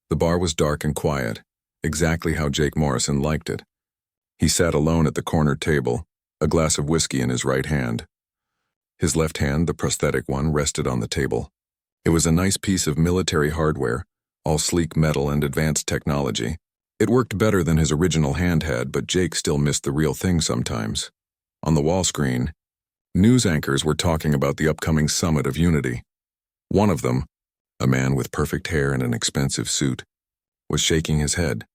The bar was dark and quiet, exactly how Jake Morrison liked it. He sat alone at the corner table, a glass of whiskey in his right hand. His left hand, the prosthetic one, rested on the table. It was a nice piece of military hardware, all sleek metal and advanced technology. It worked better than his original hand had, but Jake still missed the real thing sometimes. On the wall screen, news anchors were talking about the upcoming Summit of Unity. One of them, a man with perfect hair and an expensive suit, was shaking his head.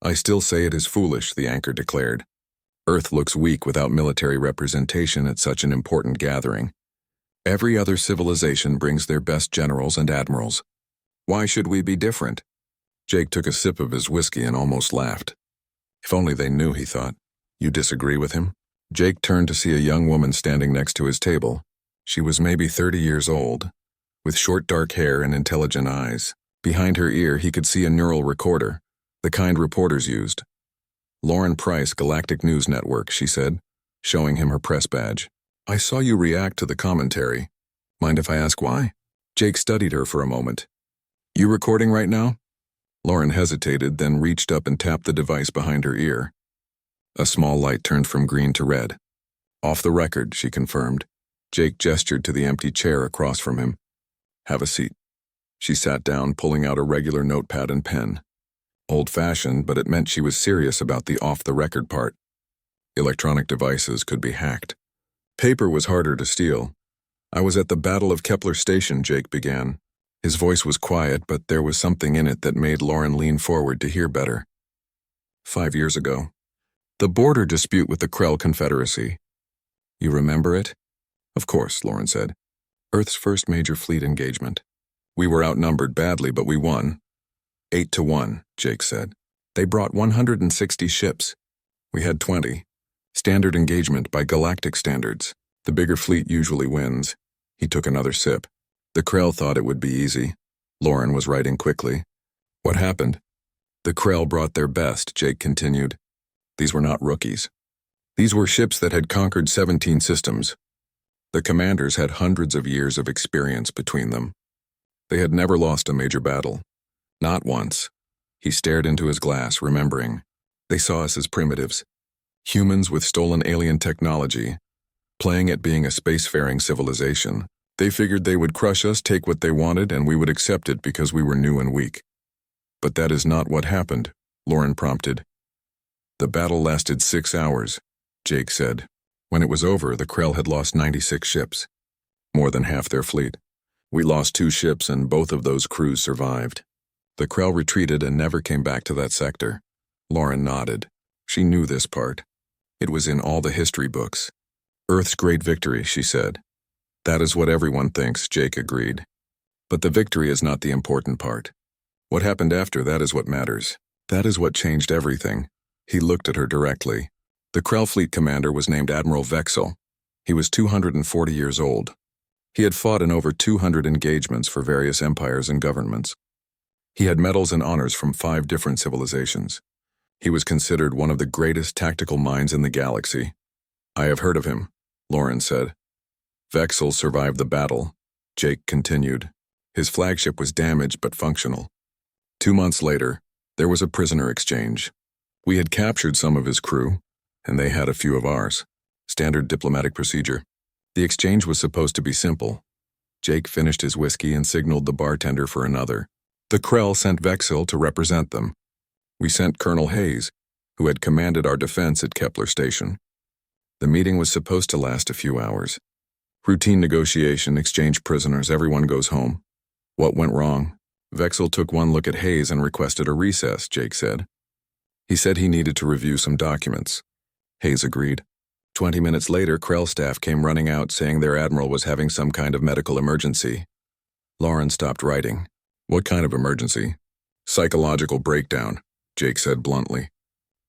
"I still say it is foolish," the anchor declared. "Earth looks weak without military representation at such an important gathering. Every other civilization brings their best generals and admirals. Why should we be different?" Jake took a sip of his whiskey and almost laughed. If only they knew, he thought. "You disagree with him?" Jake turned to see a young woman standing next to his table. She was maybe 30 years old, with short dark hair and intelligent eyes. Behind her ear, he could see a neural recorder, the kind reporters used. "Lauren Price, Galactic News Network," she said, showing him her press badge. "I saw you react to the commentary. Mind if I ask why?" Jake studied her for a moment. "You recording right now?" Lauren hesitated, then reached up and tapped the device behind her ear. A small light turned from green to red. "Off the record," she confirmed. Jake gestured to the empty chair across from him. "Have a seat." She sat down, pulling out a regular notepad and pen. Old-fashioned, but it meant she was serious about the off-the-record part. Electronic devices could be hacked. Paper was harder to steal. "I was at the Battle of Kepler Station," Jake began. His voice was quiet, but there was something in it that made Lauren lean forward to hear better. 5 years ago. The border dispute with the Krell Confederacy. You remember it?" "Of course," Lauren said. "Earth's first major fleet engagement. We were outnumbered badly, but we won. 8-1, Jake said. They brought 160 ships. We had 20. Standard engagement by galactic standards. The bigger fleet usually wins." He took another sip. "The Krell thought it would be easy." Lauren was writing quickly. "What happened?" "The Krell brought their best," Jake continued. "These were not rookies. These were ships that had conquered 17 systems. The commanders had hundreds of years of experience between them. They had never lost a major battle. Not once." He stared into his glass, remembering. "They saw us as primitives. Humans with stolen alien technology, playing at being a spacefaring civilization. They figured they would crush us, take what they wanted, and we would accept it because we were new and weak." "But that is not what happened," Lauren prompted. "The battle lasted 6 hours, Jake said. When it was over, the Krell had lost 96 ships, more than half their fleet. We lost 2 ships, and both of those crews survived. The Krell retreated and never came back to that sector." Lauren nodded. She knew this part. It was in all the history books. "Earth's great victory," she said. "That is what everyone thinks," Jake agreed. "But the victory is not the important part. What happened after that is what matters. That is what changed everything." He looked at her directly. The Krell fleet commander was named Admiral Vexel. He was 240 years old. He had fought in over 200 engagements for various empires and governments. He had medals and honors from 5 different civilizations. He was considered one of the greatest tactical minds in the galaxy. "I have heard of him," Lauren said. "Vexel survived the battle," Jake continued. "His flagship was damaged but functional. 2 months later, there was a prisoner exchange. We had captured some of his crew, and they had a few of ours. Standard diplomatic procedure. The exchange was supposed to be simple." Jake finished his whiskey and signaled the bartender for another. "The Krell sent Vexel to represent them. We sent Colonel Hayes, who had commanded our defense at Kepler Station. The meeting was supposed to last a few hours. Routine negotiation, exchange prisoners, everyone goes home. What went wrong? Vexel took one look at Hayes and requested a recess," Jake said. "He said he needed to review some documents." Hayes agreed. 20 minutes later, Krell staff came running out saying their admiral was having some kind of medical emergency. Lauren stopped writing. "What kind of emergency?" "Psychological breakdown," Jake said bluntly.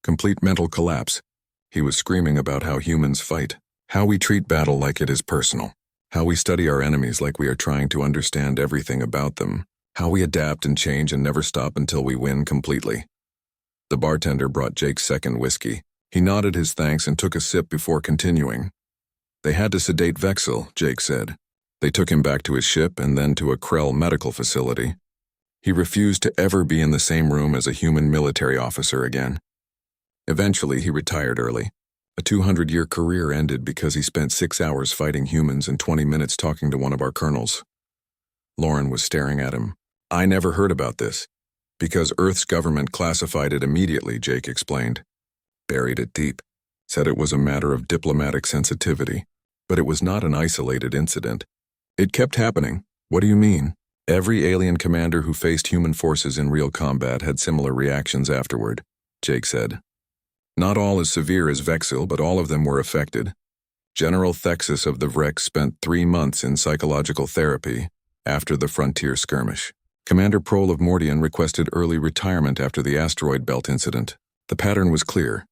"Complete mental collapse." He was screaming about how humans fight, how we treat battle like it is personal, how we study our enemies like we are trying to understand everything about them, how we adapt and change and never stop until we win completely. The bartender brought Jake's second whiskey. He nodded his thanks and took a sip before continuing. "They had to sedate Vexel," Jake said. "They took him back to his ship and then to a Krell medical facility. He refused to ever be in the same room as a human military officer again. Eventually, he retired early. A 200-year career ended because he spent 6 hours fighting humans and 20 minutes talking to one of our colonels. Lauren was staring at him. I never heard about this. Because Earth's government classified it immediately, Jake explained. Buried it deep. Said it was a matter of diplomatic sensitivity. But it was not an isolated incident. It kept happening. What do you mean? Every alien commander who faced human forces in real combat had similar reactions afterward, Jake said. Not all as severe as Vexil, but all of them were affected. General Thexus of the Vrex spent 3 months in psychological therapy after the frontier skirmish. Commander Prol of Mordian requested early retirement after the asteroid belt incident. The pattern was clear.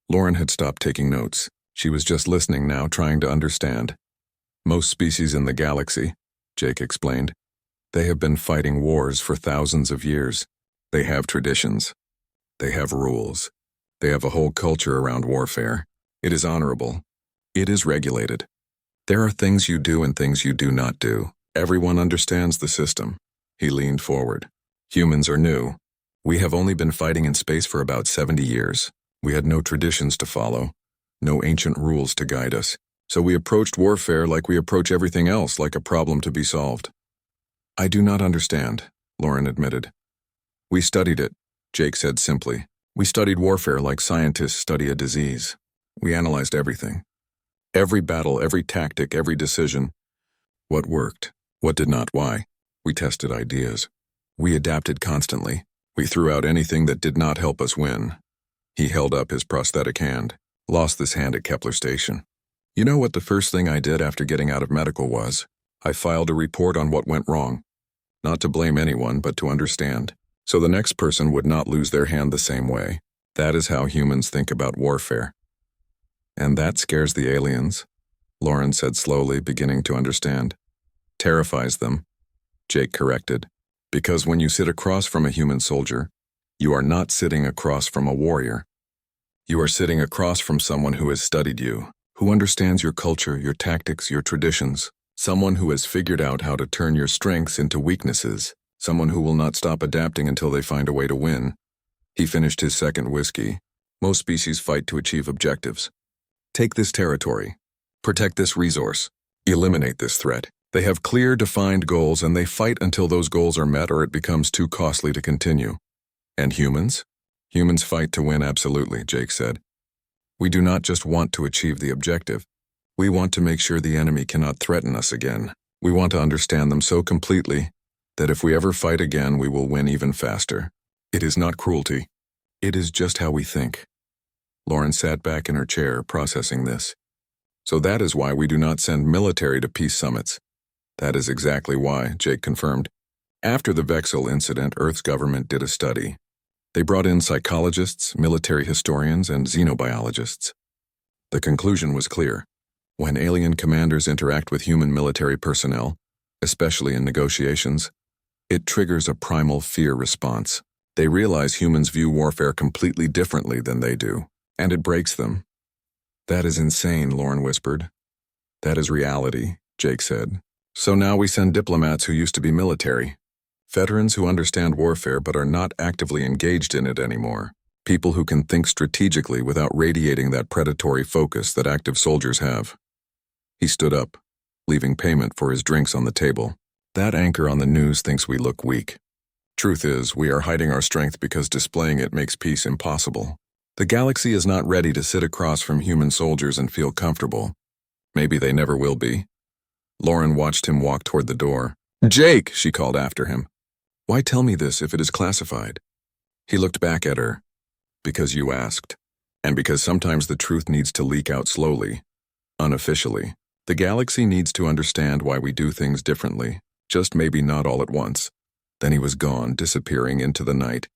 Lauren had stopped taking notes. She was just listening now, trying to understand. Most species in the galaxy, Jake explained, they have been fighting wars for thousands of years. They have traditions. They have rules. They have a whole culture around warfare. It is honorable. It is regulated. There are things you do and things you do not do. Everyone understands the system. He leaned forward. Humans are new. We have only been fighting in space for about 70 years. We had no traditions to follow, no ancient rules to guide us. So we approached warfare like we approach everything else, like a problem to be solved. I do not understand, Lauren admitted. We studied it, Jake said simply. We studied warfare like scientists study a disease. We analyzed everything. Every battle, every tactic, every decision. What worked? What did not? Why? We tested ideas. We adapted constantly. We threw out anything that did not help us win. He held up his prosthetic hand. Lost this hand at Kepler Station. You know what the first thing I did after getting out of medical was? I filed a report on what went wrong. Not to blame anyone, but to understand. So the next person would not lose their hand the same way. That is how humans think about warfare. And that scares the aliens, Lauren said slowly, beginning to understand. Terrifies them, Jake corrected. Because when you sit across from a human soldier, you are not sitting across from a warrior. You are sitting across from someone who has studied you, who understands your culture, your tactics, your traditions, someone who has figured out how to turn your strengths into weaknesses, someone who will not stop adapting until they find a way to win. He finished his second whiskey. Most species fight to achieve objectives. Take this territory. Protect this resource. Eliminate this threat. They have clear, defined goals, and they fight until those goals are met or it becomes too costly to continue. And humans? Humans fight to win, absolutely, Jake said. We do not just want to achieve the objective. We want to make sure the enemy cannot threaten us again. We want to understand them so completely that if we ever fight again, we will win even faster. It is not cruelty. It is just how we think. Lauren sat back in her chair, processing this. So that is why we do not send military to peace summits. That is exactly why, Jake confirmed. After the Vexil incident, Earth's government did a study. They brought in psychologists, military historians, and xenobiologists. The conclusion was clear. When alien commanders interact with human military personnel, especially in negotiations, it triggers a primal fear response. They realize humans view warfare completely differently than they do, and it breaks them. That is insane, Lauren whispered. That is reality, Jake said. So now we send diplomats who used to be military. Veterans who understand warfare but are not actively engaged in it anymore. People who can think strategically without radiating that predatory focus that active soldiers have. He stood up, leaving payment for his drinks on the table. That anchor on the news thinks we look weak. Truth is, we are hiding our strength because displaying it makes peace impossible. The galaxy is not ready to sit across from human soldiers and feel comfortable. Maybe they never will be. Lauren watched him walk toward the door. Jake, she called after him. Why tell me this if it is classified? He looked back at her. Because you asked. And because sometimes the truth needs to leak out slowly, unofficially. The galaxy needs to understand why we do things differently, just maybe not all at once. Then he was gone, disappearing into the night.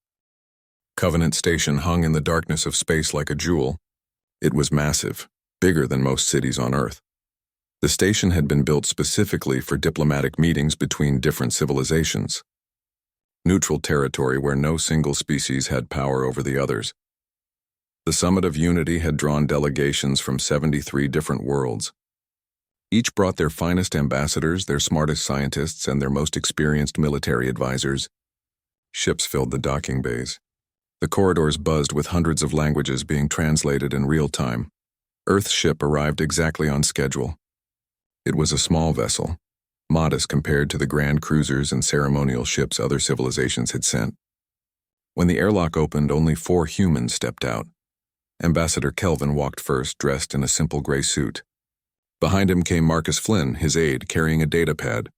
Covenant Station hung in the darkness of space like a jewel. It was massive, bigger than most cities on Earth. The station had been built specifically for diplomatic meetings between different civilizations. Neutral territory where no single species had power over the others. The Summit of Unity had drawn delegations from 73 different worlds. Each brought their finest ambassadors, their smartest scientists, and their most experienced military advisors. Ships filled the docking bays. The corridors buzzed with hundreds of languages being translated in real time. Earth's ship arrived exactly on schedule. It was a small vessel, modest compared to the grand cruisers and ceremonial ships other civilizations had sent. When the airlock opened, only 4 humans stepped out. Ambassador Kelvin walked first, dressed in a simple gray suit. Behind him came Marcus Flynn, his aide, carrying a datapad.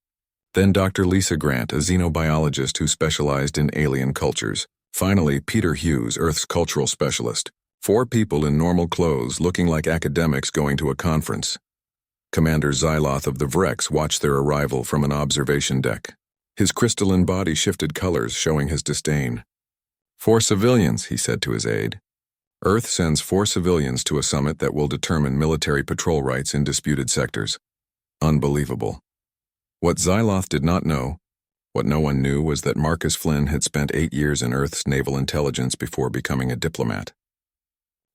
Then Dr. Lisa Grant, a xenobiologist who specialized in alien cultures. Finally, Peter Hughes, Earth's cultural specialist. 4 people in normal clothes, looking like academics going to a conference. Commander Xyloth of the Vrex watched their arrival from an observation deck. His crystalline body shifted colors, showing his disdain. 4 civilians, he said to his aide. Earth sends 4 civilians to a summit that will determine military patrol rights in disputed sectors. Unbelievable. What Xyloth did not know, what no one knew, was that Marcus Flynn had spent 8 years in Earth's naval intelligence before becoming a diplomat.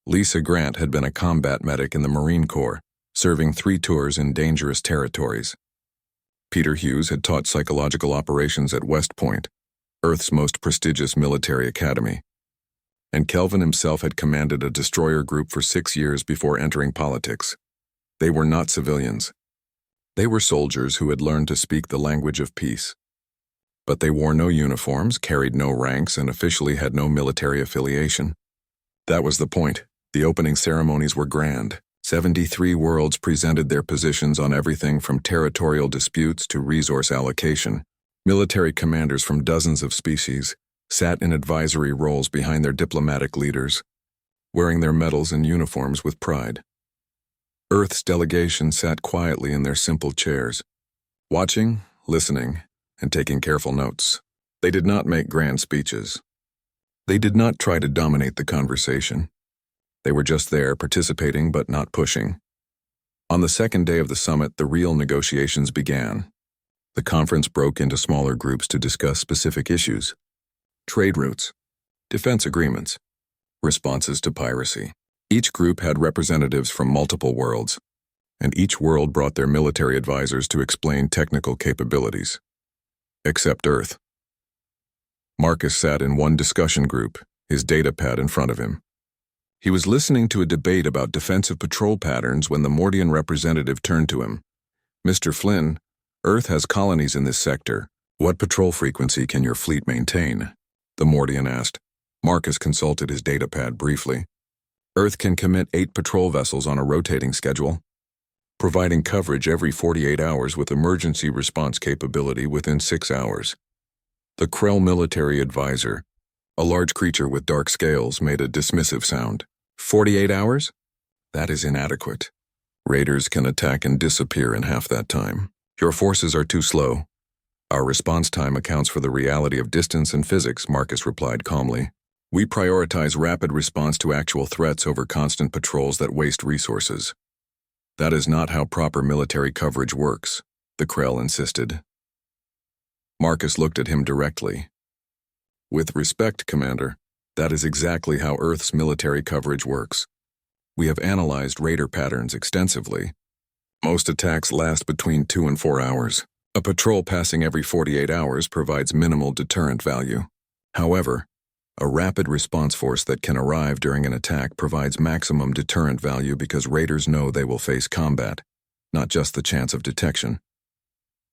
Lisa Grant had been a combat medic in the Marine Corps, serving 3 tours in dangerous territories. Peter Hughes had taught psychological operations at West Point, Earth's most prestigious military academy. And Kelvin himself had commanded a destroyer group for 6 years before entering politics. They were not civilians. They were soldiers who had learned to speak the language of peace. But they wore no uniforms, carried no ranks, and officially had no military affiliation. That was the point. The opening ceremonies were grand. 73 worlds presented their positions on everything from territorial disputes to resource allocation. Military commanders from dozens of species sat in advisory roles behind their diplomatic leaders, wearing their medals and uniforms with pride. Earth's delegation sat quietly in their simple chairs, watching, listening, and taking careful notes. They did not make grand speeches. They did not try to dominate the conversation. They were just there, participating but not pushing. On the second day of the summit, the real negotiations began. The conference broke into smaller groups to discuss specific issues: trade routes, defense agreements, responses to piracy. Each group had representatives from multiple worlds, and each world brought their military advisors to explain technical capabilities. Except Earth. Marcus sat in one discussion group, his datapad in front of him. He was listening to a debate about defensive patrol patterns when the Mordian representative turned to him. "Mr. Flynn, Earth has colonies in this sector. What patrol frequency can your fleet maintain?" the Mordian asked. Marcus consulted his datapad briefly. Earth can commit 8 patrol vessels on a rotating schedule, providing coverage every 48 hours with emergency response capability within 6 hours. The Krell military advisor, a large creature with dark scales, made a dismissive sound. 48 hours? That is inadequate. Raiders can attack and disappear in half that time. Your forces are too slow. Our response time accounts for the reality of distance and physics, Marcus replied calmly. We prioritize rapid response to actual threats over constant patrols that waste resources. That is not how proper military coverage works, the Krell insisted. Marcus looked at him directly. With respect, Commander, that is exactly how Earth's military coverage works. We have analyzed raider patterns extensively. Most attacks last between 2 and 4 hours. A patrol passing every 48 hours provides minimal deterrent value. However, a rapid response force that can arrive during an attack provides maximum deterrent value because raiders know they will face combat, not just the chance of detection.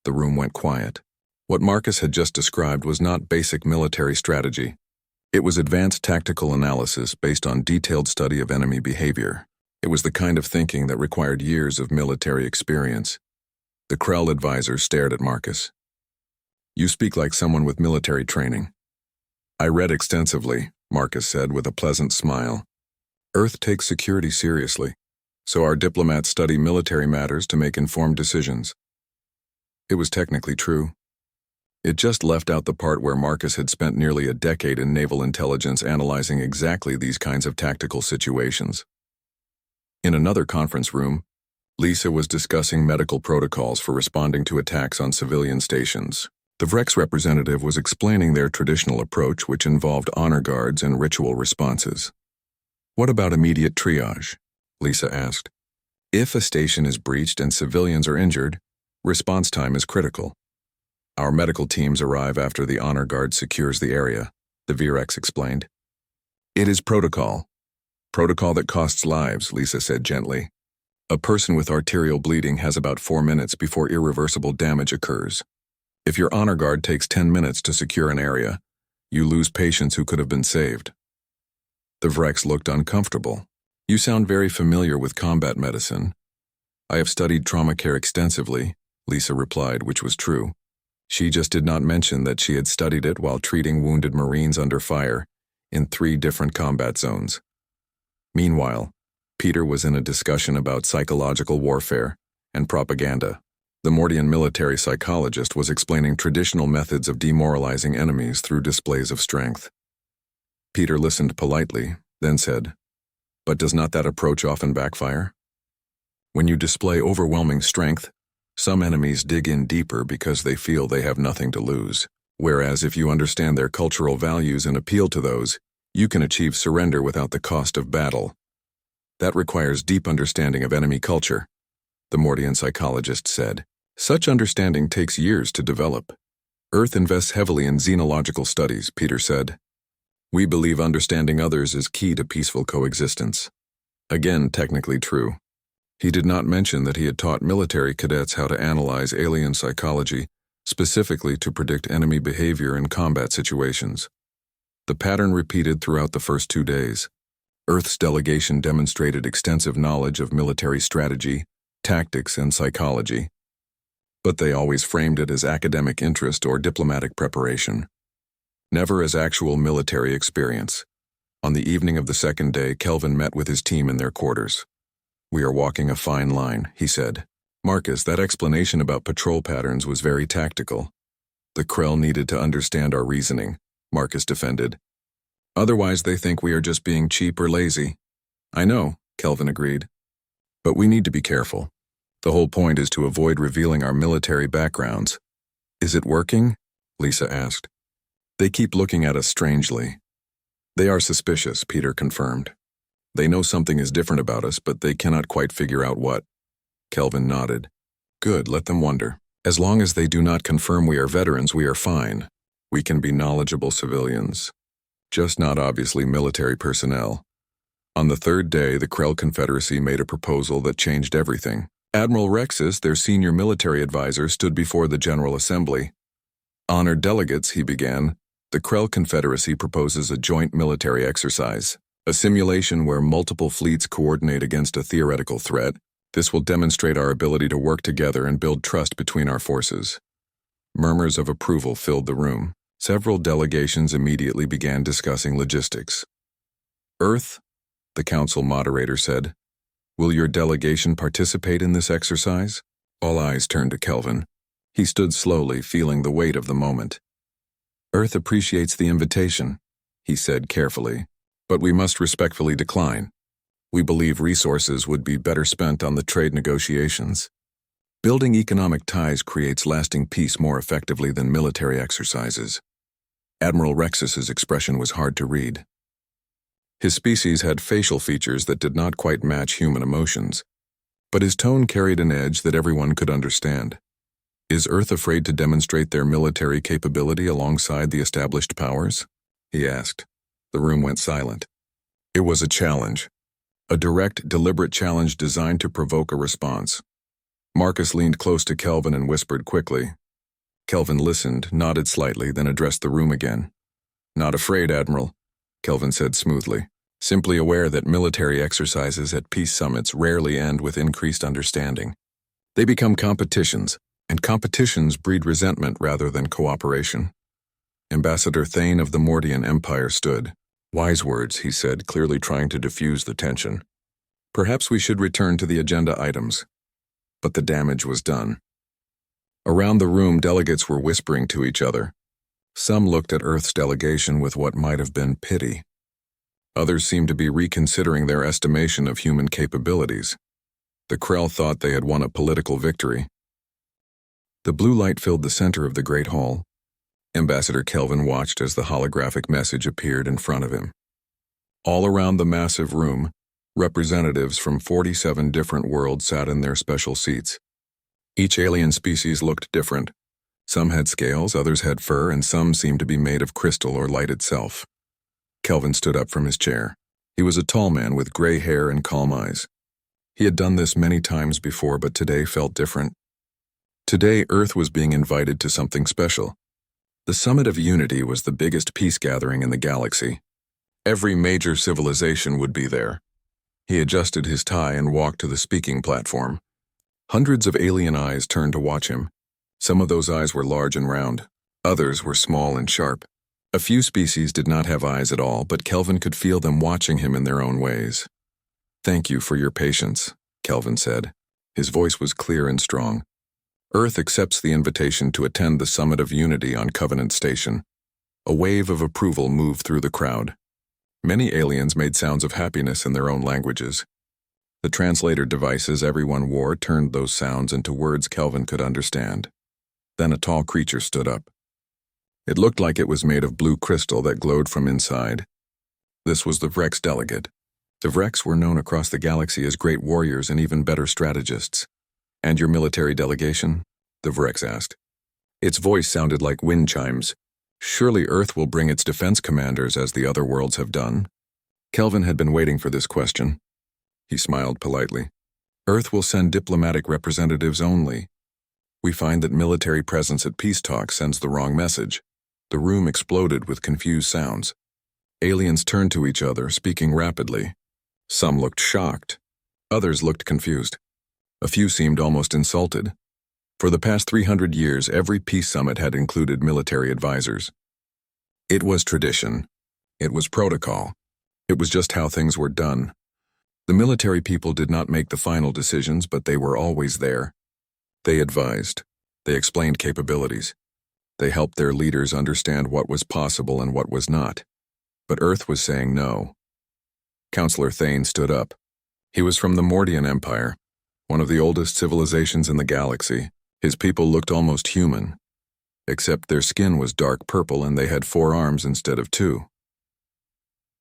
The room went quiet. What Marcus had just described was not basic military strategy. It was advanced tactical analysis based on detailed study of enemy behavior. It was the kind of thinking that required years of military experience. The Krell advisor stared at Marcus. You speak like someone with military training. I read extensively, Marcus said with a pleasant smile. Earth takes security seriously, so our diplomats study military matters to make informed decisions. It was technically true. It just left out the part where Marcus had spent nearly a decade in naval intelligence analyzing exactly these kinds of tactical situations. In another conference room, Lisa was discussing medical protocols for responding to attacks on civilian stations. The Vrex representative was explaining their traditional approach, which involved honor guards and ritual responses. What about immediate triage? Lisa asked. If a station is breached and civilians are injured, response time is critical. Our medical teams arrive after the honor guard secures the area, the Virex explained. It is protocol. Protocol that costs lives, Lisa said gently. A person with arterial bleeding has about 4 minutes before irreversible damage occurs. If your honor guard takes 10 minutes to secure an area, you lose patients who could have been saved. The Vrex looked uncomfortable. You sound very familiar with combat medicine. I have studied trauma care extensively, Lisa replied, which was true. She just did not mention that she had studied it while treating wounded Marines under fire in 3 different combat zones. Meanwhile, Peter was in a discussion about psychological warfare and propaganda. The Mordian military psychologist was explaining traditional methods of demoralizing enemies through displays of strength. Peter listened politely, then said, "But does not that approach often backfire? When you display overwhelming strength, some enemies dig in deeper because they feel they have nothing to lose. Whereas if you understand their cultural values and appeal to those, you can achieve surrender without the cost of battle. That requires deep understanding of enemy culture," the Mordian psychologist said. "Such understanding takes years to develop. Earth invests heavily in xenological studies," Peter said. "We believe understanding others is key to peaceful coexistence." Again, technically true. He did not mention that he had taught military cadets how to analyze alien psychology, specifically to predict enemy behavior in combat situations. The pattern repeated throughout the first 2 days. Earth's delegation demonstrated extensive knowledge of military strategy, tactics, and psychology. But they always framed it as academic interest or diplomatic preparation. Never as actual military experience. On the evening of the second day, Kelvin met with his team in their quarters. "We are walking a fine line," he said. "Marcus, that explanation about patrol patterns was very tactical. The Krell needed to understand our reasoning," Marcus defended. "Otherwise they think we are just being cheap or lazy." "I know," Kelvin agreed. "But we need to be careful. The whole point is to avoid revealing our military backgrounds." "Is it working?" Lisa asked. "They keep looking at us strangely." "They are suspicious," Peter confirmed. "They know something is different about us, but they cannot quite figure out what." Kelvin nodded. "Good, let them wonder. As long as they do not confirm we are veterans, we are fine. We can be knowledgeable civilians. Just not obviously military personnel." On the third day, the Krell Confederacy made a proposal that changed everything. Admiral Rexus, their senior military advisor, stood before the General Assembly. "Honored delegates," he began, "the Krell Confederacy proposes a joint military exercise. A simulation where multiple fleets coordinate against a theoretical threat. This will demonstrate our ability to work together and build trust between our forces." Murmurs of approval filled the room. Several delegations immediately began discussing logistics. "Earth," the council moderator said, "will your delegation participate in this exercise?" All eyes turned to Kelvin. He stood slowly, feeling the weight of the moment. "Earth appreciates the invitation," he said carefully. "But we must respectfully decline. We believe resources would be better spent on the trade negotiations. Building economic ties creates lasting peace more effectively than military exercises." Admiral Rexus's expression was hard to read. His species had facial features that did not quite match human emotions, but his tone carried an edge that everyone could understand. "Is Earth afraid to demonstrate their military capability alongside the established powers?" he asked. The room went silent. It was a challenge. A direct, deliberate challenge designed to provoke a response. Marcus leaned close to Kelvin and whispered quickly. Kelvin listened, nodded slightly, then addressed the room again. "Not afraid, Admiral," Kelvin said smoothly. "Simply aware that military exercises at peace summits rarely end with increased understanding. They become competitions, and competitions breed resentment rather than cooperation." Ambassador Thane of the Mordian Empire stood. "Wise words," he said, clearly trying to diffuse the tension. "Perhaps we should return to the agenda items." But the damage was done. Around the room, delegates were whispering to each other. Some looked at Earth's delegation with what might have been pity. Others seemed to be reconsidering their estimation of human capabilities. The Krell thought they had won a political victory. The blue light filled the center of the Great Hall. Ambassador Kelvin watched as the holographic message appeared in front of him. All around the massive room, representatives from 47 different worlds sat in their special seats. Each alien species looked different, Some had scales, others had fur, and some seemed to be made of crystal or light itself. Kelvin stood up from his chair. He was a tall man with gray hair and calm eyes. He had done this many times before, but today felt different. Today, Earth was being invited to something special. The Summit of Unity was the biggest peace gathering in the galaxy. Every major civilization would be there. He adjusted his tie and walked to the speaking platform. Hundreds of alien eyes turned to watch him. Some of those eyes were large and round. Others were small and sharp. A few species did not have eyes at all, but Kelvin could feel them watching him in their own ways. "Thank you for your patience," Kelvin said. His voice was clear and strong. "Earth accepts the invitation to attend the Summit of Unity on Covenant Station." A wave of approval moved through the crowd. Many aliens made sounds of happiness in their own languages. The translator devices everyone wore turned those sounds into words Kelvin could understand. Then a tall creature stood up. It looked like it was made of blue crystal that glowed from inside. This was the Vrex delegate. The Vrex were known across the galaxy as great warriors and even better strategists. "And your military delegation?" the Vrex asked. Its voice sounded like wind chimes. "Surely Earth will bring its defense commanders as the other worlds have done." Kelvin had been waiting for this question. He smiled politely. "Earth will send diplomatic representatives only. We find that military presence at peace talks sends the wrong message." The room exploded with confused sounds. Aliens turned to each other, speaking rapidly. Some looked shocked. Others looked confused. A few seemed almost insulted. For the past 300 years, every peace summit had included military advisors. It was tradition. It was protocol. It was just how things were done. The military people did not make the final decisions, but they were always there. They advised. They explained capabilities. They helped their leaders understand what was possible and what was not. But Earth was saying no. Counselor Thane stood up. He was from the Mordian Empire, one of the oldest civilizations in the galaxy. His people looked almost human, except their skin was dark purple and they had 4 arms instead of 2.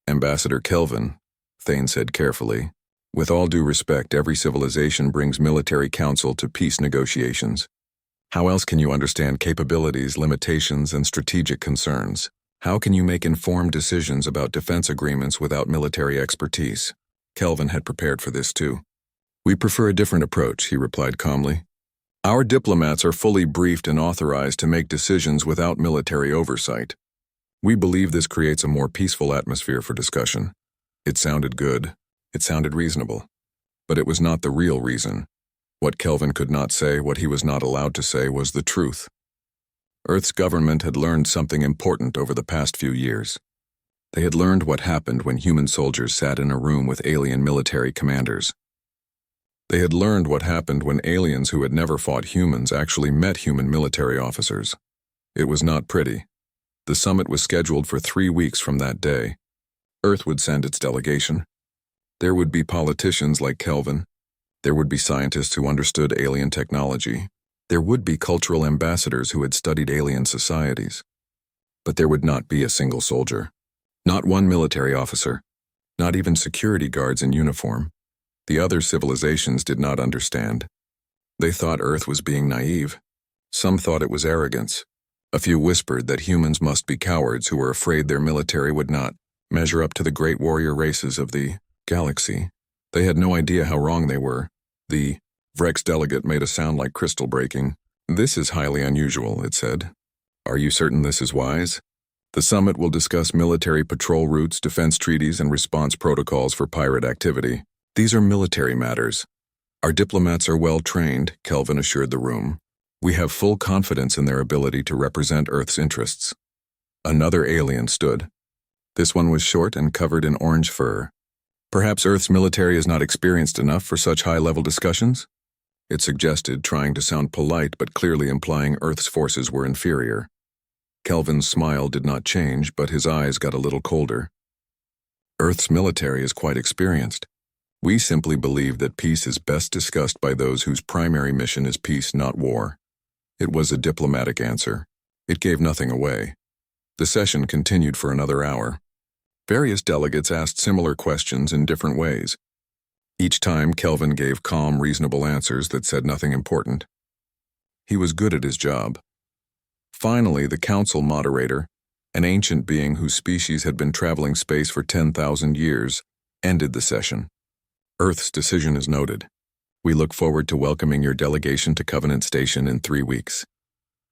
"Ambassador Kelvin," Thane said carefully, "with all due respect, every civilization brings military counsel to peace negotiations. How else can you understand capabilities, limitations, and strategic concerns? How can you make informed decisions about defense agreements without military expertise?" Kelvin had prepared for this too. "We prefer a different approach," he replied calmly. "Our diplomats are fully briefed and authorized to make decisions without military oversight. We believe this creates a more peaceful atmosphere for discussion." It sounded good. It sounded reasonable. But it was not the real reason. What Kelvin could not say, what he was not allowed to say, was the truth. Earth's government had learned something important over the past few years. They had learned what happened when human soldiers sat in a room with alien military commanders. They had learned what happened when aliens who had never fought humans actually met human military officers. It was not pretty. The summit was scheduled for 3 weeks from that day. Earth would send its delegation. There would be politicians like Kelvin. There would be scientists who understood alien technology. There would be cultural ambassadors who had studied alien societies. But there would not be a single soldier. Not one military officer. Not even security guards in uniform. The other civilizations did not understand. They thought Earth was being naive. Some thought it was arrogance. A few whispered that humans must be cowards who were afraid their military would not measure up to the great warrior races of the galaxy. They had no idea how wrong they were. The Vrex delegate made a sound like crystal breaking. "This is highly unusual," it said. "Are you certain this is wise? The summit will discuss military patrol routes, defense treaties, and response protocols for pirate activity. These are military matters. Our diplomats are well trained," Kelvin assured the room. "We have full confidence in their ability to represent Earth's interests." Another alien stood. This one was short and covered in orange fur. "Perhaps Earth's military is not experienced enough for such high-level discussions?" It suggested, trying to sound polite but clearly implying Earth's forces were inferior. Kelvin's smile did not change, but his eyes got a little colder. "Earth's military is quite experienced. We simply believe that peace is best discussed by those whose primary mission is peace, not war." It was a diplomatic answer. It gave nothing away. The session continued for another hour. Various delegates asked similar questions in different ways. Each time, Kelvin gave calm, reasonable answers that said nothing important. He was good at his job. Finally, the council moderator, an ancient being whose species had been traveling space for 10,000 years, ended the session. Earth's decision is noted. We look forward to welcoming your delegation to Covenant Station in 3 weeks.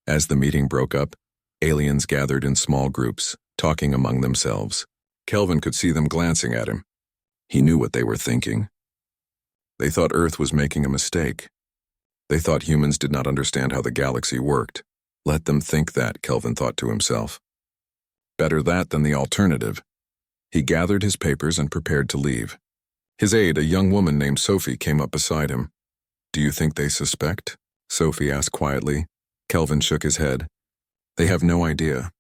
As the meeting broke up, aliens gathered in small groups, talking among themselves. Kelvin could see them glancing at him. He knew what they were thinking. They thought Earth was making a mistake. They thought humans did not understand how the galaxy worked. Let them think that, Kelvin thought to himself. Better that than the alternative. He gathered his papers and prepared to leave. His aide, a young woman named Sophie, came up beside him. "Do you think they suspect?" Sophie asked quietly. Kelvin shook his head. "They have no idea.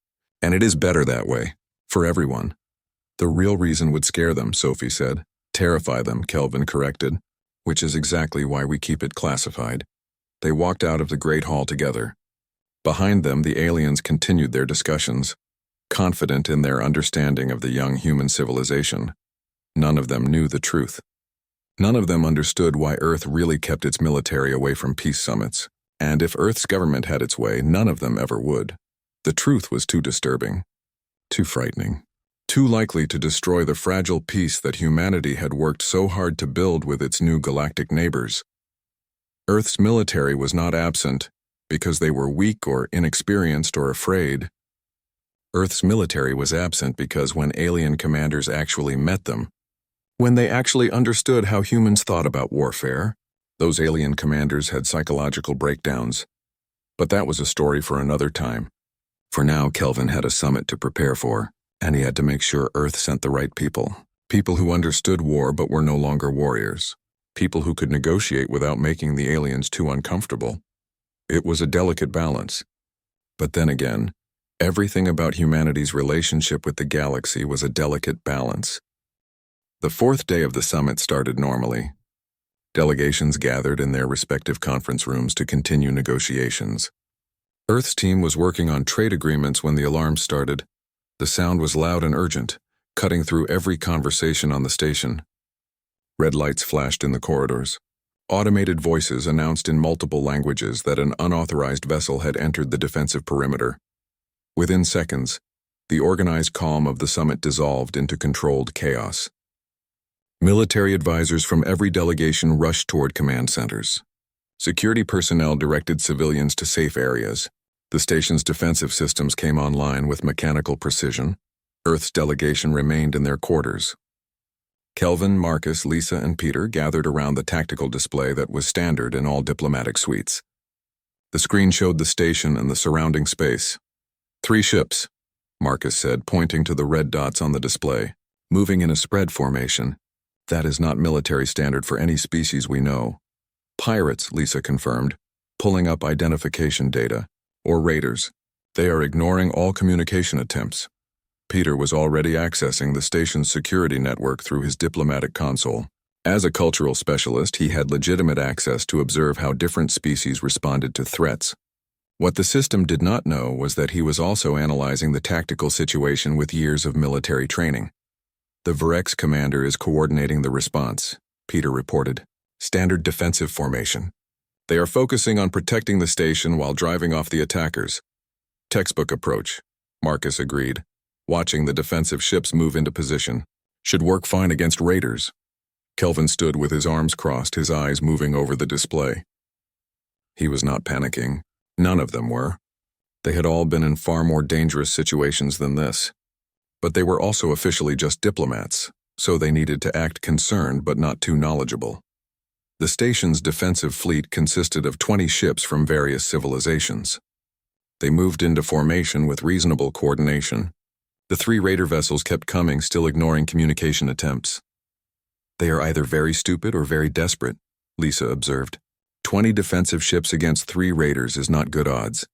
And it is better that way. For everyone. The real reason would scare them," Sophie said. "Terrify them," Kelvin corrected. "Which is exactly why we keep it classified." They walked out of the Great Hall together. Behind them, the aliens continued their discussions, confident in their understanding of the young human civilization. None of them knew the truth. None of them understood why Earth really kept its military away from peace summits, and if Earth's government had its way, none of them ever would. The truth was too disturbing, too frightening, too likely to destroy the fragile peace that humanity had worked so hard to build with its new galactic neighbors. Earth's military was not absent because they were weak or inexperienced or afraid. Earth's military was absent because when alien commanders actually met them, when they actually understood how humans thought about warfare, those alien commanders had psychological breakdowns. But that was a story for another time. For now, Kelvin had a summit to prepare for, and he had to make sure Earth sent the right people. People who understood war but were no longer warriors. People who could negotiate without making the aliens too uncomfortable. It was a delicate balance. But then again, everything about humanity's relationship with the galaxy was a delicate balance. The 4th day of the summit started normally. Delegations gathered in their respective conference rooms to continue negotiations. Earth's team was working on trade agreements when the alarm started. The sound was loud and urgent, cutting through every conversation on the station. Red lights flashed in the corridors. Automated voices announced in multiple languages that an unauthorized vessel had entered the defensive perimeter. Within seconds, the organized calm of the summit dissolved into controlled chaos. Military advisors from every delegation rushed toward command centers. Security personnel directed civilians to safe areas. The station's defensive systems came online with mechanical precision. Earth's delegation remained in their quarters. Kelvin, Marcus, Lisa, and Peter gathered around the tactical display that was standard in all diplomatic suites. The screen showed the station and the surrounding space. 3 ships, Marcus said, pointing to the red dots on the display, moving in a spread formation. That is not military standard for any species we know. Pirates, Lisa confirmed, pulling up identification data, or raiders. They are ignoring all communication attempts. Peter was already accessing the station's security network through his diplomatic console. As a cultural specialist, he had legitimate access to observe how different species responded to threats. What the system did not know was that he was also analyzing the tactical situation with years of military training. "The Virex commander is coordinating the response," Peter reported. "Standard defensive formation. They are focusing on protecting the station while driving off the attackers." "Textbook approach," Marcus agreed, watching the defensive ships move into position. "Should work fine against raiders." Kelvin stood with his arms crossed, his eyes moving over the display. He was not panicking. None of them were. They had all been in far more dangerous situations than this. But they were also officially just diplomats, so they needed to act concerned but not too knowledgeable. The station's defensive fleet consisted of 20 ships from various civilizations. They moved into formation with reasonable coordination. The 3 raider vessels kept coming, still ignoring communication attempts. "They are either very stupid or very desperate," Lisa observed. 20 defensive ships against 3 raiders is not good odds.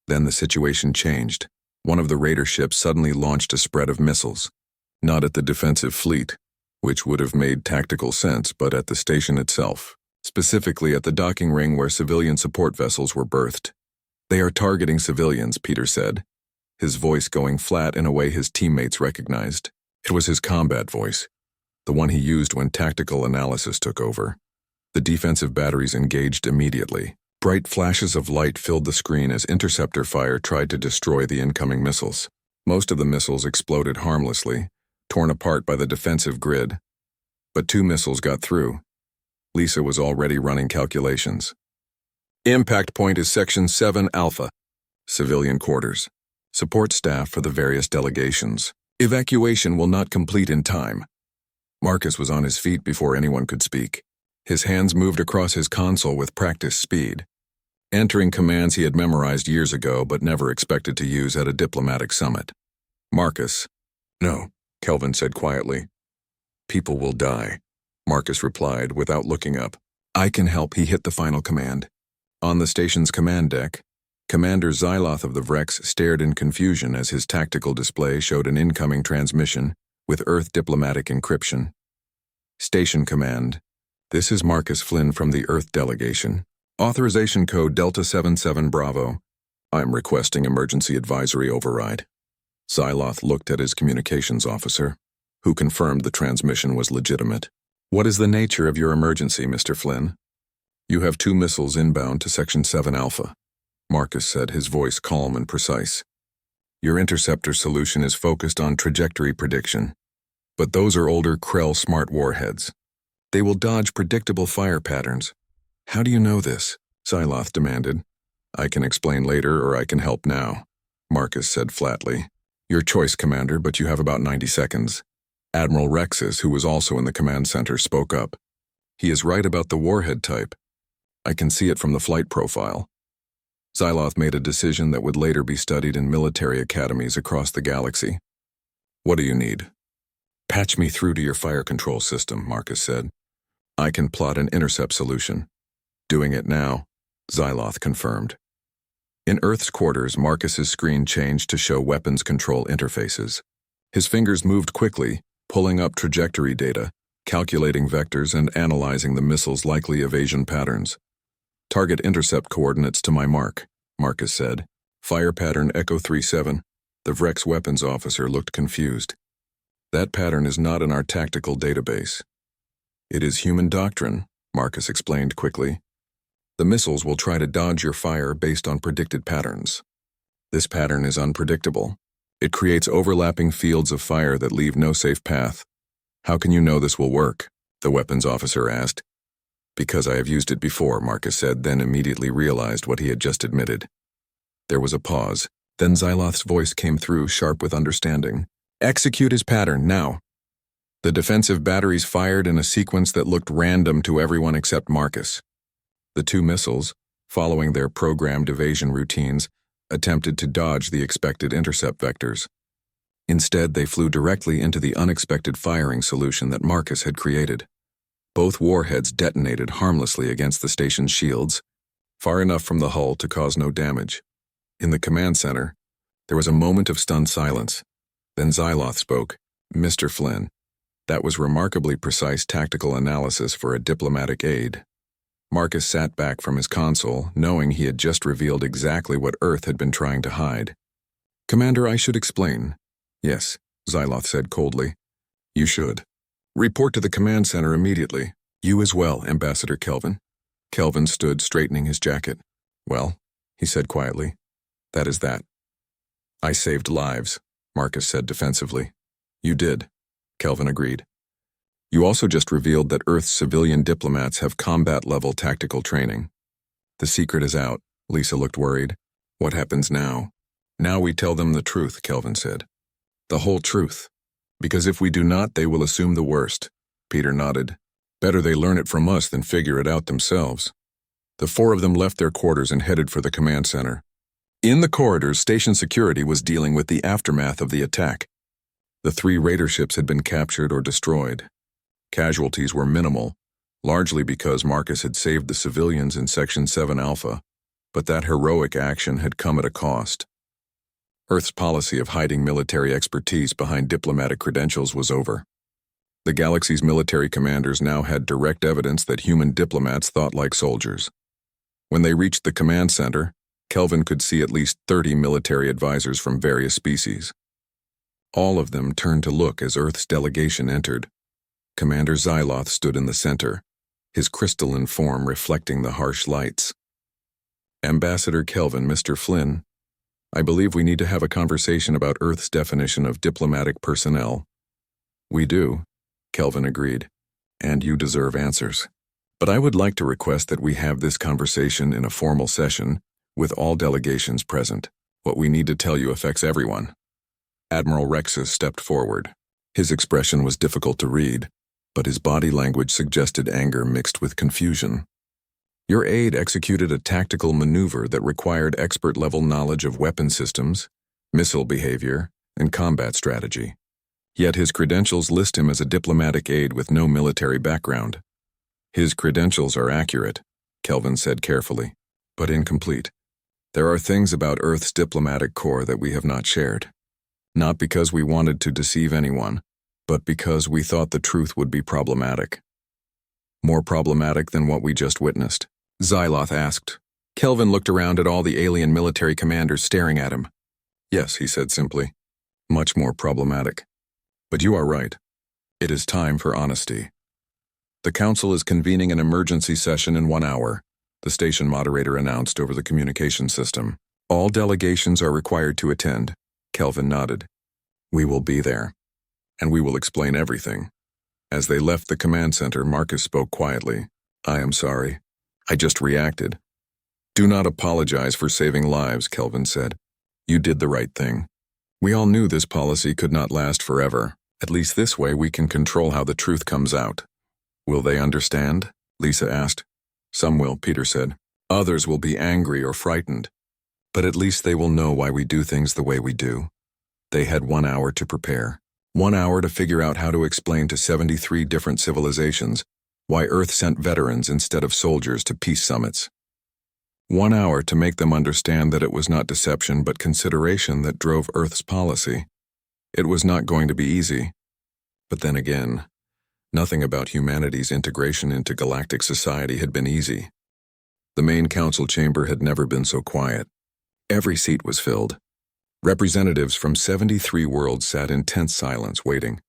Then the situation changed. One of the raider ships suddenly launched a spread of missiles. Not at the defensive fleet, which would have made tactical sense, but at the station itself, specifically at the docking ring where civilian support vessels were berthed. "They are targeting civilians," Peter said, his voice going flat in a way his teammates recognized. It was his combat voice, the one he used when tactical analysis took over. The defensive batteries engaged immediately. Bright flashes of light filled the screen as interceptor fire tried to destroy the incoming missiles. Most of the missiles exploded harmlessly, torn apart by the defensive grid. But 2 missiles got through. Lisa was already running calculations. Impact point is Section 7 Alpha. Civilian quarters. Support staff for the various delegations. Evacuation will not complete in time. Marcus was on his feet before anyone could speak. His hands moved across his console with practiced speed, entering commands he had memorized years ago but never expected to use at a diplomatic summit. Marcus. No, Kelvin said quietly. People will die, Marcus replied without looking up. I can help, he hit the final command. On the station's command deck, Commander Xyloth of the Vrex stared in confusion as his tactical display showed an incoming transmission with Earth diplomatic encryption. Station Command. This is Marcus Flynn from the Earth delegation. Authorization code Delta 77 Bravo. I'm requesting emergency advisory override. Xyloth looked at his communications officer, who confirmed the transmission was legitimate. What is the nature of your emergency, Mr. Flynn? You have 2 missiles inbound to Section 7 Alpha, Marcus said, his voice calm and precise. Your interceptor solution is focused on trajectory prediction, but those are older Krell smart warheads. They will dodge predictable fire patterns. How do you know this? Xyloth demanded. I can explain later or I can help now, Marcus said flatly. Your choice, Commander, but you have about 90 seconds. Admiral Rexus, who was also in the command center, spoke up. He is right about the warhead type. I can see it from the flight profile. Xyloth made a decision that would later be studied in military academies across the galaxy. What do you need? Patch me through to your fire control system, Marcus said. I can plot an intercept solution. Doing it now, Xyloth confirmed. In Earth's quarters, Marcus's screen changed to show weapons control interfaces. His fingers moved quickly, pulling up trajectory data, calculating vectors and analyzing the missile's likely evasion patterns. Target intercept coordinates to my mark, Marcus said. Fire pattern Echo 37. The Vrex weapons officer looked confused. That pattern is not in our tactical database. It is human doctrine, Marcus explained quickly. The missiles will try to dodge your fire based on predicted patterns. This pattern is unpredictable. It creates overlapping fields of fire that leave no safe path. How can you know this will work? The weapons officer asked. Because I have used it before, Marcus said, then immediately realized what he had just admitted. There was a pause. Then Xyloth's voice came through, sharp with understanding. Execute his pattern, now. The defensive batteries fired in a sequence that looked random to everyone except Marcus. The 2 missiles, following their programmed evasion routines, attempted to dodge the expected intercept vectors. Instead, they flew directly into the unexpected firing solution that Marcus had created. Both warheads detonated harmlessly against the station's shields, far enough from the hull to cause no damage. In the command center, there was a moment of stunned silence. Then Xyloth spoke. Mr. Flynn, that was remarkably precise tactical analysis for a diplomatic aide. Marcus sat back from his console, knowing he had just revealed exactly what Earth had been trying to hide. Commander, I should explain. Yes, Xyloth said coldly. You should. Report to the command center immediately. You as well, Ambassador Kelvin. Kelvin stood, straightening his jacket. Well, he said quietly, that is that. I saved lives, Marcus said defensively. You did, Kelvin agreed. You also just revealed that Earth's civilian diplomats have combat-level tactical training. The secret is out, Lisa looked worried. What happens now? Now we tell them the truth, Kelvin said. The whole truth. Because if we do not, they will assume the worst. Peter nodded. Better they learn it from us than figure it out themselves. The 4 of them left their quarters and headed for the command center. In the corridors, station security was dealing with the aftermath of the attack. The 3 raider ships had been captured or destroyed. Casualties were minimal, largely because Marcus had saved the civilians in Section 7 Alpha, but that heroic action had come at a cost. Earth's policy of hiding military expertise behind diplomatic credentials was over. The galaxy's military commanders now had direct evidence that human diplomats thought like soldiers. When they reached the command center, Kelvin could see at least 30 military advisors from various species. All of them turned to look as Earth's delegation entered. Commander Xyloth stood in the center, his crystalline form reflecting the harsh lights. Ambassador Kelvin, Mr. Flynn, I believe we need to have a conversation about Earth's definition of diplomatic personnel. We do, Kelvin agreed, and you deserve answers. But I would like to request that we have this conversation in a formal session with all delegations present. What we need to tell you affects everyone. Admiral Rexus stepped forward. His expression was difficult to read, but his body language suggested anger mixed with confusion. Your aide executed a tactical maneuver that required expert-level knowledge of weapon systems, missile behavior, and combat strategy. Yet his credentials list him as a diplomatic aide with no military background. His credentials are accurate, Kelvin said carefully, but incomplete. There are things about Earth's diplomatic corps that we have not shared. Not because we wanted to deceive anyone, but because we thought the truth would be problematic. More problematic than what we just witnessed? Xyloth asked. Kelvin looked around at all the alien military commanders staring at him. Yes, he said simply. Much more problematic. But you are right. It is time for honesty. The council is convening an emergency session in 1 hour, the station moderator announced over the communication system. All delegations are required to attend. Kelvin nodded. We will be there. And we will explain everything. As they left the command center, Marcus spoke quietly. I am sorry. I just reacted. Do not apologize for saving lives, Kelvin said. You did the right thing. We all knew this policy could not last forever. At least this way we can control how the truth comes out. Will they understand? Lisa asked. Some will, Peter said. Others will be angry or frightened. But at least they will know why we do things the way we do. They had 1 hour to prepare. 1 hour to figure out how to explain to 73 different civilizations why Earth sent veterans instead of soldiers to peace summits. 1 hour to make them understand that it was not deception but consideration that drove Earth's policy. It was not going to be easy. But then again, nothing about humanity's integration into galactic society had been easy. The main council chamber had never been so quiet. Every seat was filled. Representatives from 73 worlds sat in tense silence waiting.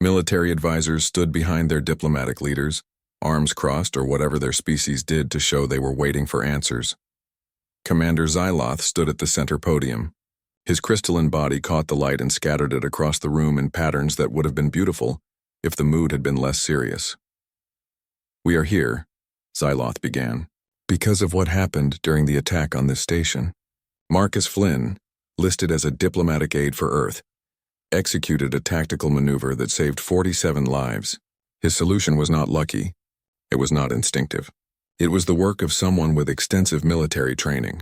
Military advisors stood behind their diplomatic leaders, arms crossed or whatever their species did to show they were waiting for answers. Commander Xyloth stood at the center podium. His crystalline body caught the light and scattered it across the room in patterns that would have been beautiful if the mood had been less serious. We are here, Xyloth began, because of what happened during the attack on this station. Marcus Flynn, listed as a diplomatic aide for Earth, executed a tactical maneuver that saved 47 lives. His solution was not lucky. It was not instinctive. It was the work of someone with extensive military training.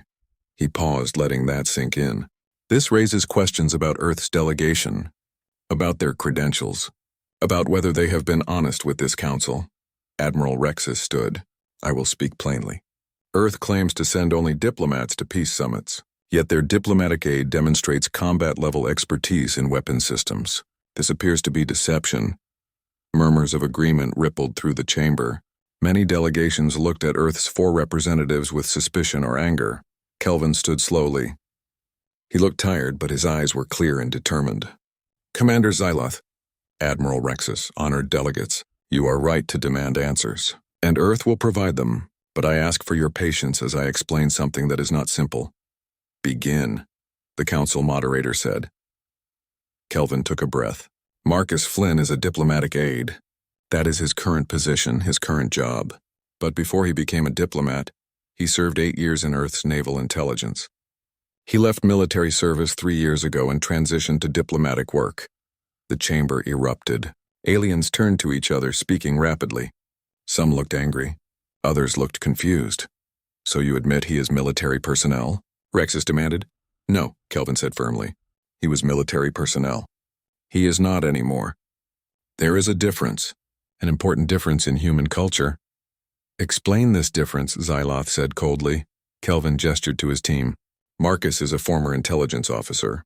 He paused, letting that sink in. This raises questions about Earth's delegation, about their credentials, about whether they have been honest with this council. Admiral Rexus stood. I will speak plainly. Earth claims to send only diplomats to peace summits. Yet their diplomatic aid demonstrates combat-level expertise in weapon systems. This appears to be deception. Murmurs of agreement rippled through the chamber. Many delegations looked at Earth's 4 representatives with suspicion or anger. Kelvin stood slowly. He looked tired, but his eyes were clear and determined. Commander Xyloth, Admiral Rexus, honored delegates, you are right to demand answers, and Earth will provide them, but I ask for your patience as I explain something that is not simple. Begin, the council moderator said. Kelvin took a breath. Marcus Flynn is a diplomatic aide. That is his current position, his current job. But before he became a diplomat, he served 8 years in Earth's naval intelligence. He left military service 3 years ago and transitioned to diplomatic work. The chamber erupted. Aliens turned to each other, speaking rapidly. Some looked angry. Others looked confused. So you admit he is military personnel? Rexus demanded. No, Kelvin said firmly. He was military personnel. He is not anymore. There is a difference, an important difference in human culture. Explain this difference, Xyloth said coldly. Kelvin gestured to his team. Marcus is a former intelligence officer.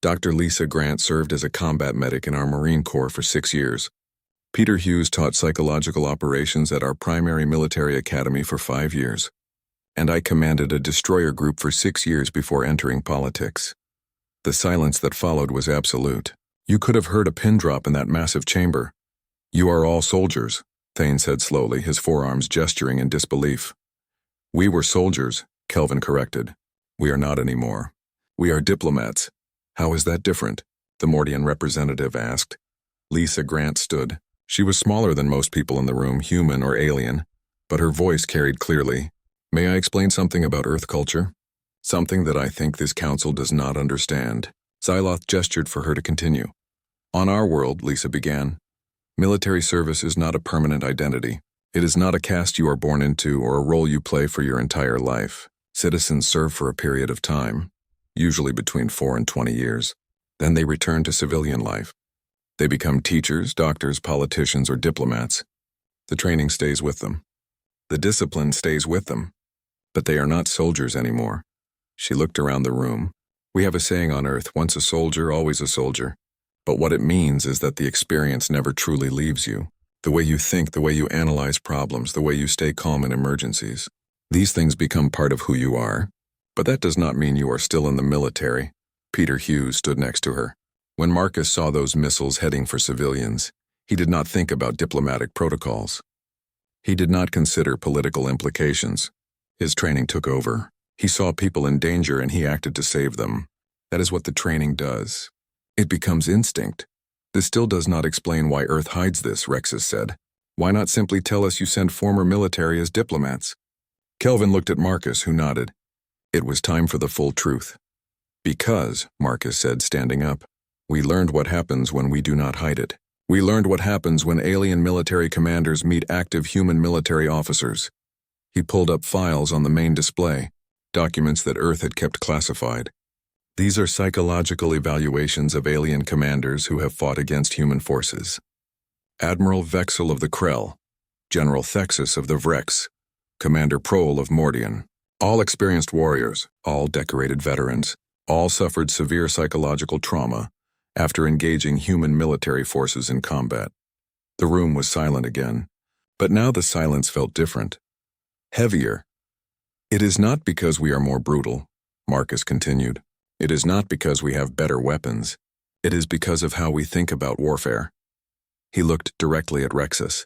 Dr. Lisa Grant served as a combat medic in our Marine Corps for 6 years. Peter Hughes taught psychological operations at our primary military academy for 5 years. And I commanded a destroyer group for 6 years before entering politics. The silence that followed was absolute. You could have heard a pin drop in that massive chamber. You are all soldiers, Thane said slowly, his forearms gesturing in disbelief. We were soldiers, Kelvin corrected. We are not anymore. We are diplomats. How is that different? The Mordian representative asked. Lisa Grant stood. She was smaller than most people in the room, human or alien, but her voice carried clearly. May I explain something about Earth culture? Something that I think this council does not understand. Xyloth gestured for her to continue. On our world, Lisa began, military service is not a permanent identity. It is not a caste you are born into or a role you play for your entire life. Citizens serve for a period of time, usually between 4 and 20 years. Then they return to civilian life. They become teachers, doctors, politicians, or diplomats. The training stays with them. The discipline stays with them. But they are not soldiers anymore. She looked around the room. We have a saying on Earth, once a soldier, always a soldier. But what it means is that the experience never truly leaves you. The way you think, the way you analyze problems, the way you stay calm in emergencies. These things become part of who you are. But that does not mean you are still in the military. Peter Hughes stood next to her. When Marcus saw those missiles heading for civilians, he did not think about diplomatic protocols. He did not consider political implications. His training took over. He saw people in danger and he acted to save them. That is what the training does. It becomes instinct. This still does not explain why Earth hides this, Rexus said. Why not simply tell us you send former military as diplomats? Kelvin looked at Marcus, who nodded. It was time for the full truth. Because, Marcus said, standing up, we learned what happens when we do not hide it. We learned what happens when alien military commanders meet active human military officers. He pulled up files on the main display, documents that Earth had kept classified. These are psychological evaluations of alien commanders who have fought against human forces. Admiral Vexel of the Krell, General Thexus of the Vrex, Commander Prohl of Mordian. All experienced warriors, all decorated veterans, all suffered severe psychological trauma after engaging human military forces in combat. The room was silent again, but now the silence felt different. Heavier. It is not because we are more brutal, Marcus continued. It is not because we have better weapons. It is because of how we think about warfare. He looked directly at Rexus.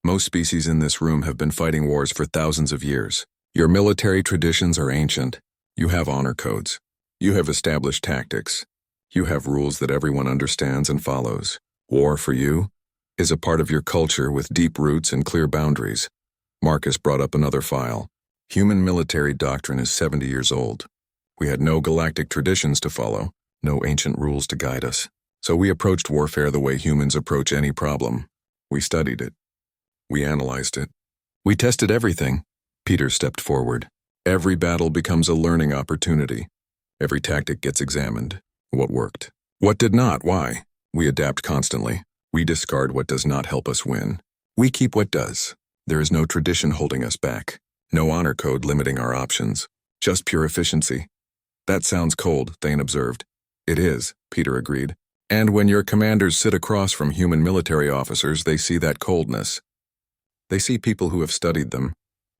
Most species in this room have been fighting wars for thousands of years. Your military traditions are ancient. You have honor codes. You have established tactics. You have rules that everyone understands and follows. War, for you, is a part of your culture with deep roots and clear boundaries. Marcus brought up another file. Human military doctrine is 70 years old. We had no galactic traditions to follow, no ancient rules to guide us. So we approached warfare the way humans approach any problem. We studied it. We analyzed it. We tested everything. Peter stepped forward. Every battle becomes a learning opportunity. Every tactic gets examined. What worked? What did not? Why? We adapt constantly. We discard what does not help us win. We keep what does. There is no tradition holding us back. No honor code limiting our options. Just pure efficiency. That sounds cold, Thane observed. It is, Peter agreed. And when your commanders sit across from human military officers, they see that coldness. They see people who have studied them,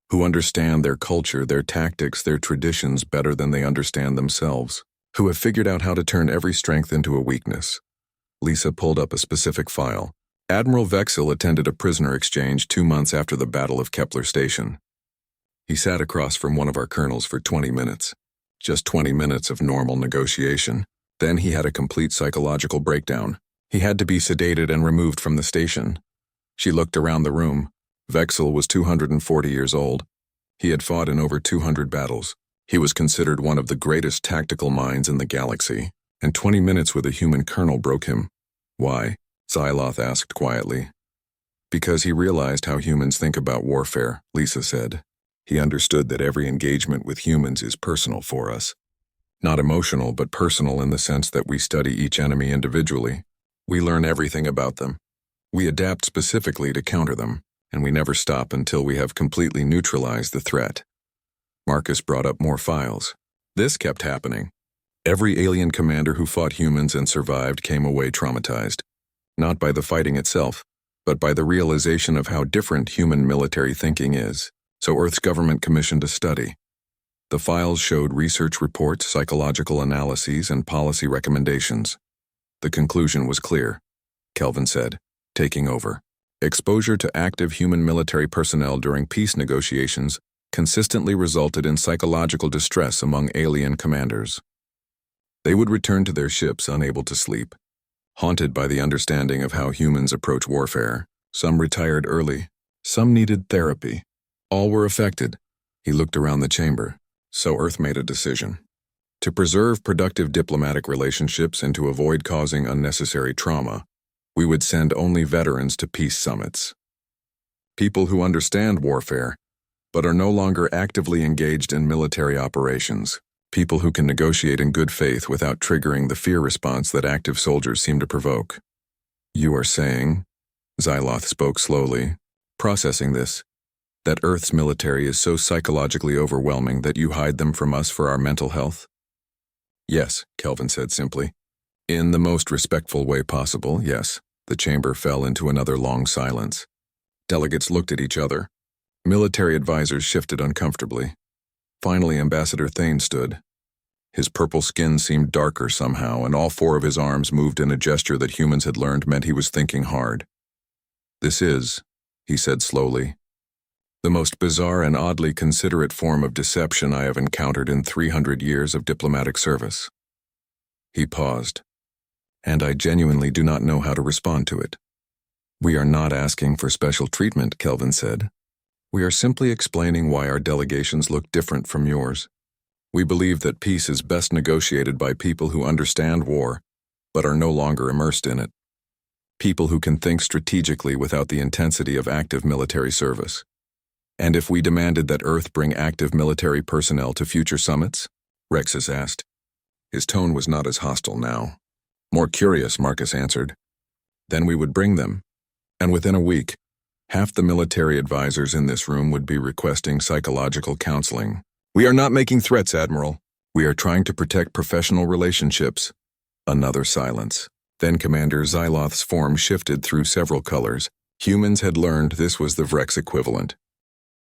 who understand their culture, their tactics, their traditions better than they understand themselves, who have figured out how to turn every strength into a weakness. Lisa pulled up a specific file. Admiral Vexel attended a prisoner exchange 2 months after the Battle of Kepler Station. He sat across from one of our colonels for 20 minutes. Just 20 minutes of normal negotiation. Then he had a complete psychological breakdown. He had to be sedated and removed from the station. She looked around the room. Vexel was 240 years old. He had fought in over 200 battles. He was considered one of the greatest tactical minds in the galaxy, and 20 minutes with a human colonel broke him. Why? Xyloth asked quietly. Because he realized how humans think about warfare, Lisa said. He understood that every engagement with humans is personal for us. Not emotional, but personal in the sense that we study each enemy individually. We learn everything about them. We adapt specifically to counter them, and we never stop until we have completely neutralized the threat. Marcus brought up more files. This kept happening. Every alien commander who fought humans and survived came away traumatized. Not by the fighting itself, but by the realization of how different human military thinking is. So Earth's government commissioned a study. The files showed research reports, psychological analyses, and policy recommendations. The conclusion was clear. Kelvin said, taking over. Exposure to active human military personnel during peace negotiations consistently resulted in psychological distress among alien commanders. They would return to their ships unable to sleep, haunted by the understanding of how humans approach warfare. Some retired early, some needed therapy. All were affected. He looked around the chamber, so Earth made a decision. To preserve productive diplomatic relationships and to avoid causing unnecessary trauma, we would send only veterans to peace summits. People who understand warfare, but are no longer actively engaged in military operations. People who can negotiate in good faith without triggering the fear response that active soldiers seem to provoke. You are saying, Xyloth spoke slowly, processing this, that Earth's military is so psychologically overwhelming that you hide them from us for our mental health? Yes, Kelvin said simply. In the most respectful way possible, yes. The chamber fell into another long silence. Delegates looked at each other. Military advisors shifted uncomfortably. Finally, Ambassador Thane stood. His purple skin seemed darker somehow, and all four of his arms moved in a gesture that humans had learned meant he was thinking hard. This is, he said slowly, the most bizarre and oddly considerate form of deception I have encountered in 300 years of diplomatic service. He paused, and I genuinely do not know how to respond to it. We are not asking for special treatment, Kelvin said. We are simply explaining why our delegations look different from yours. We believe that peace is best negotiated by people who understand war, but are no longer immersed in it. People who can think strategically without the intensity of active military service. And if we demanded that Earth bring active military personnel to future summits? Rexus asked. His tone was not as hostile now. More curious, Marcus answered. Then we would bring them. And within a week, half the military advisors in this room would be requesting psychological counseling. We are not making threats, Admiral. We are trying to protect professional relationships. Another silence. Then Commander Xyloth's form shifted through several colors. Humans had learned this was the Vrex equivalent.